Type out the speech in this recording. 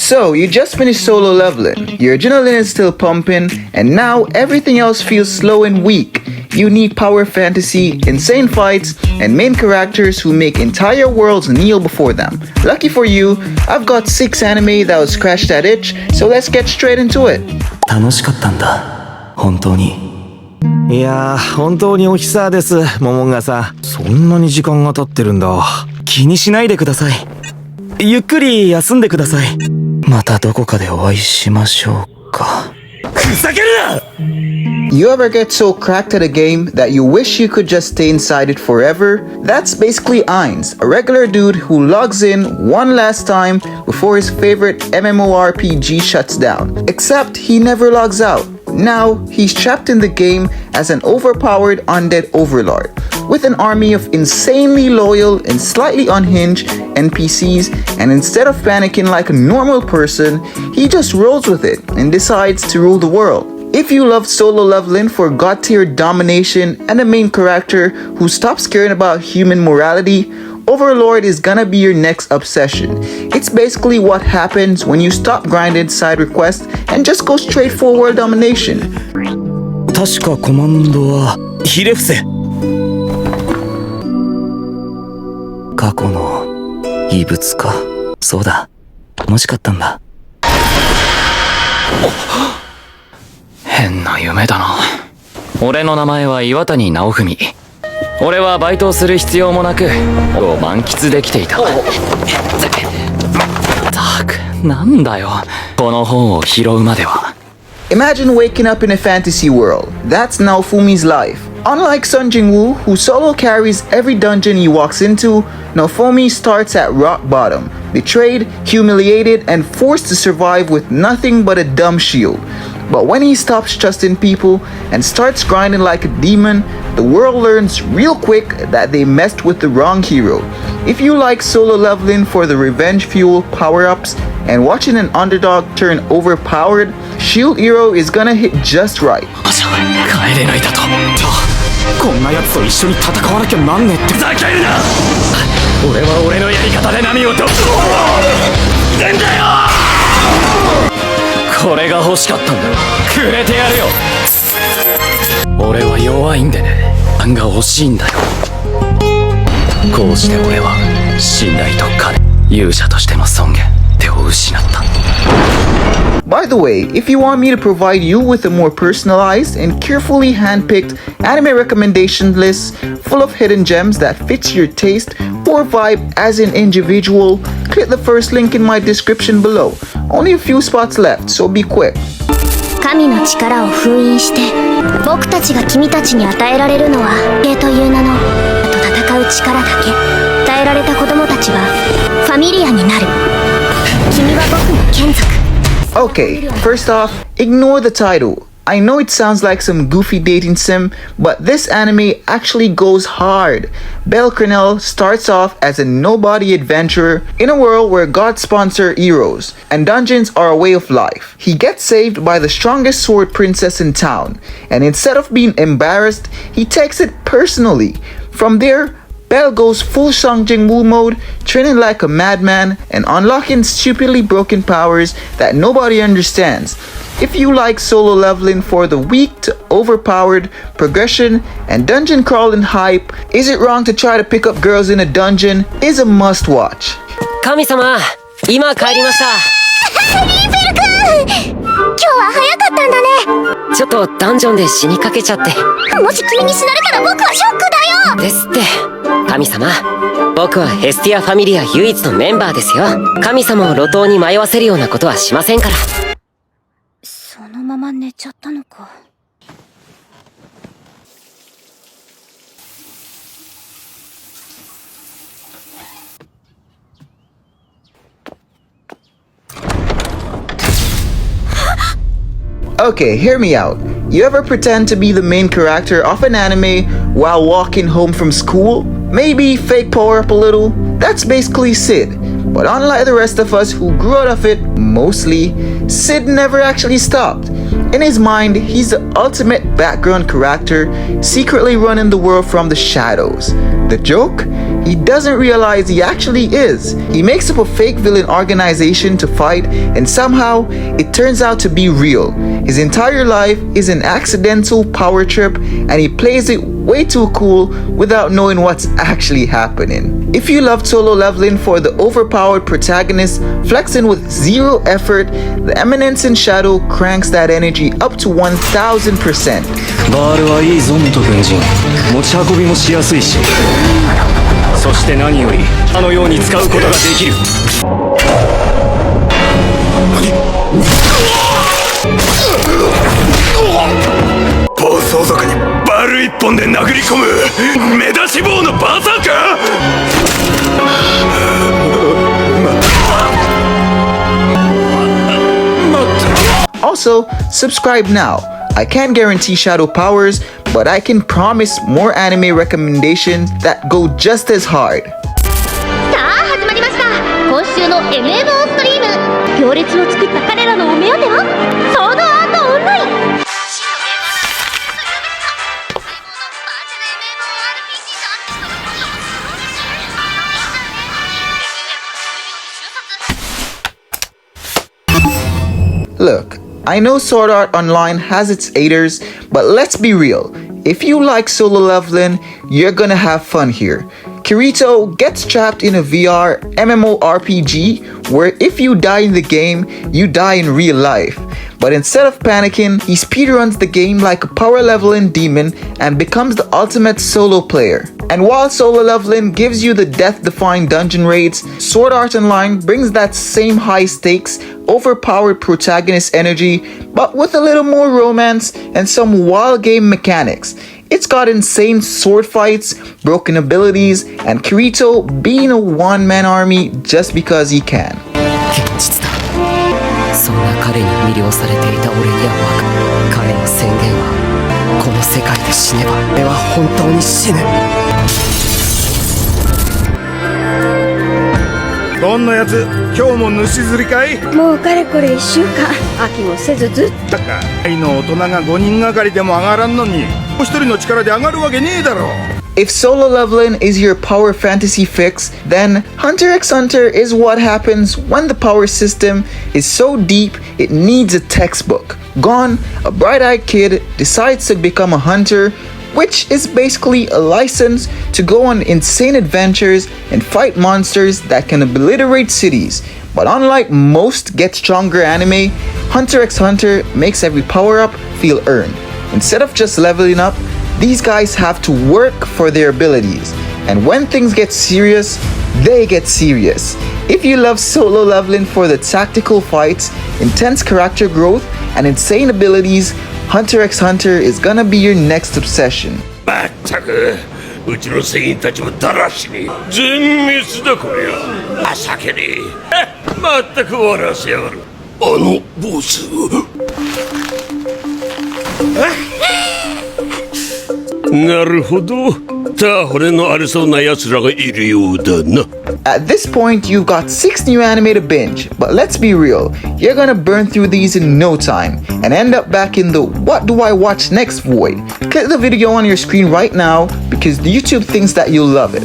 So, you just finished solo leveling, your adrenaline is still pumping, and now everything else feels slow and weak. You need power fantasy, insane fights, and main characters who make entire worlds kneel before them. Lucky for you, I've got 6 anime that will scratch that itch, so let's get straight into it. 楽しかったんだ、本当に。いやー、本当にお久です、モモンガさん。そんなに時間が経ってるんだ。気にしないでください。ゆっくり休んでください。またどこかでお会いしましょうか。ふざけるな! You ever get so cracked at a game that you wish you could just stay inside it forever? That's basically Ainz, a regular dude who logs in one last time before his favorite MMORPG shuts down. Except he never logs out. Now, he's trapped in the game as an overpowered undead overlord, with an army of insanely loyal and slightly unhinged NPCs, and instead of panicking like a normal person, he just rolls with it and decides to rule the world. If you love solo leveling for god tier domination and a main character who stops caring about human morality, Overlord is gonna be your next obsession. It's basically what happens when you stop grinding side quests and just go straight for world domination. 確かコマンドはヒレフセ。過去の異物か。そうだ、楽しかったんだ。変な夢だな。俺の名前は岩谷直文。俺はバイトをする必要もなくを満喫できていた。ったく、なんだよこの本を拾うまでは。Imagine waking up in a fantasy world. That's Naofumi's life. Unlike Sun Jingwoo, who solo carries every dungeon he walks into, Naofumi starts at rock bottom, betrayed, humiliated, and forced to survive with nothing but a dumb shield. But when he stops trusting people and starts grinding like a demon, the world learns real quick that they messed with the wrong hero. If you like solo leveling for the revenge fuel power-ups and watching an underdog turn overpowered, Shield Hero is gonna hit just right. 帰れないだと。こんな奴と一緒に戦わなきゃなんねって。ふざけるな！俺は俺のやり方で波を飛ぶ。なんだよ！これが欲しかったんだ。くれてやるよ。俺は弱いんでね。案が欲しいんだよ。こうして俺は信頼と金、勇者としての尊厳手を失った。By the way, if you want me to provide you with a more personalized and carefully handpicked anime recommendation list full of hidden gems that fits your taste or vibe as an individual, click the first link in my description below. Only a few spots left, so be quick. 神の力を封印して僕たちが君たちに与えられるのは霊という名のと戦う力だけ。与えられた子供たちはファミリアになる。君は僕の眷属。Okay, first off, ignore the title. I know it sounds like some goofy dating sim, but this anime actually goes hard. Belle Crenel starts off as a nobody adventurer in a world where gods sponsor heroes, and dungeons are a way of life. He gets saved by the strongest sword princess in town, and instead of being embarrassed, he takes it personally. From there, Belle goes full Song Jing-woo mode, training like a madman and unlocking stupidly broken powers that nobody understands. If you like solo leveling for the weak to overpowered, progression, and dungeon crawling hype, Is It Wrong to Try to Pick Up Girls in a Dungeon is a must watch. 神様、今帰りました。リーフェル君、今日は早かったんだね。ちょっとダンジョンで死にかけちゃって。もし君に死なれたら僕はショックだよ。ですって。神様、僕はヘスティアファミリア唯一のメンバーですよ。神様を路頭に迷わせるようなことはしませんから。そのまま寝ちゃったのか。Okay, hear me out. You ever pretend to be the main character of an anime while walking home from school? Maybe fake power up a little? That's basically Sid. But unlike the rest of us who grew out of it, mostly, Sid never actually stopped. In his mind, he's the ultimate background character, secretly running the world from the shadows. The joke? he doesn't realize he actually is. He makes up a fake villain organization to fight, and somehow it turns out to be real. His entire life is an accidental power trip, and he plays it way too cool without knowing what's actually happening. If you loved Solo Leveling for the overpowered protagonist flexing with zero effort, the Eminence in Shadow cranks that energy up to 1000%. バールはいいぞ元軍人。持ち運びもしやすいし、そして何よりあのように使うことができる。暴走族にバール一本で殴り込む目出し帽のバーサーカー。 Also, subscribe now. I can't guarantee shadow powers, but I can promise more anime recommendations that go just as hard. さあ始まりました。今週の MMO ストリーム。行列を作った彼らのお目当てはソードアートオンライン。Look, I know Sword Art Online has its haters, but let's be real. If you like Solo Leveling, you're gonna have fun here. Kirito gets trapped in a VR MMORPG where if you die in the game, you die in real life. But instead of panicking, he speedruns the game like a power leveling demon and becomes the ultimate solo player. And while Solo Leveling gives you the death-defying dungeon raids, Sword Art Online brings that same high-stakes, overpowered protagonist energy, but with a little more romance and some wild game mechanics. It's got insane sword fights, broken abilities, and Kirito being a one-man army just because he can. 現実だ。そんな彼に魅了されていた俺にはわかる。彼の宣言はこの世界で死ねば俺は本当に死ぬ。どんなやつ、今日も主釣りかい？もうかれこれ1週間飽きもせずずっと。大の大人が5人がかりでも上がらんのに、もう一人の力で上がるわけねえだろ。 If Solo Leveling is your power fantasy fix, then Hunter x Hunter is what happens when the power system is so deep it needs a textbook. Gon, a bright-eyed kid, decides to become a hunter, which is basically a license to go on insane adventures and fight monsters that can obliterate cities. But unlike most Get Stronger anime, Hunter x Hunter makes every power-up feel earned. Instead of just leveling up, these guys have to work for their abilities. And when things get serious, they get serious. If you love Solo Leveling for the tactical fights, intense character growth, and insane abilities, Hunter x Hunter is gonna be your next obsession. まったくうちの船員たちもだらしに全滅だこりゃ。情けねえ。まったく笑わせやがる。あのボス。なるほど。タホレのありそうな奴らがいるようだな。 At this point, you've got 6 new anime to binge, but let's be real, you're gonna burn through these in no time and end up back in the what do I watch next void. Click the video on your screen right now because YouTube thinks that you'll love it.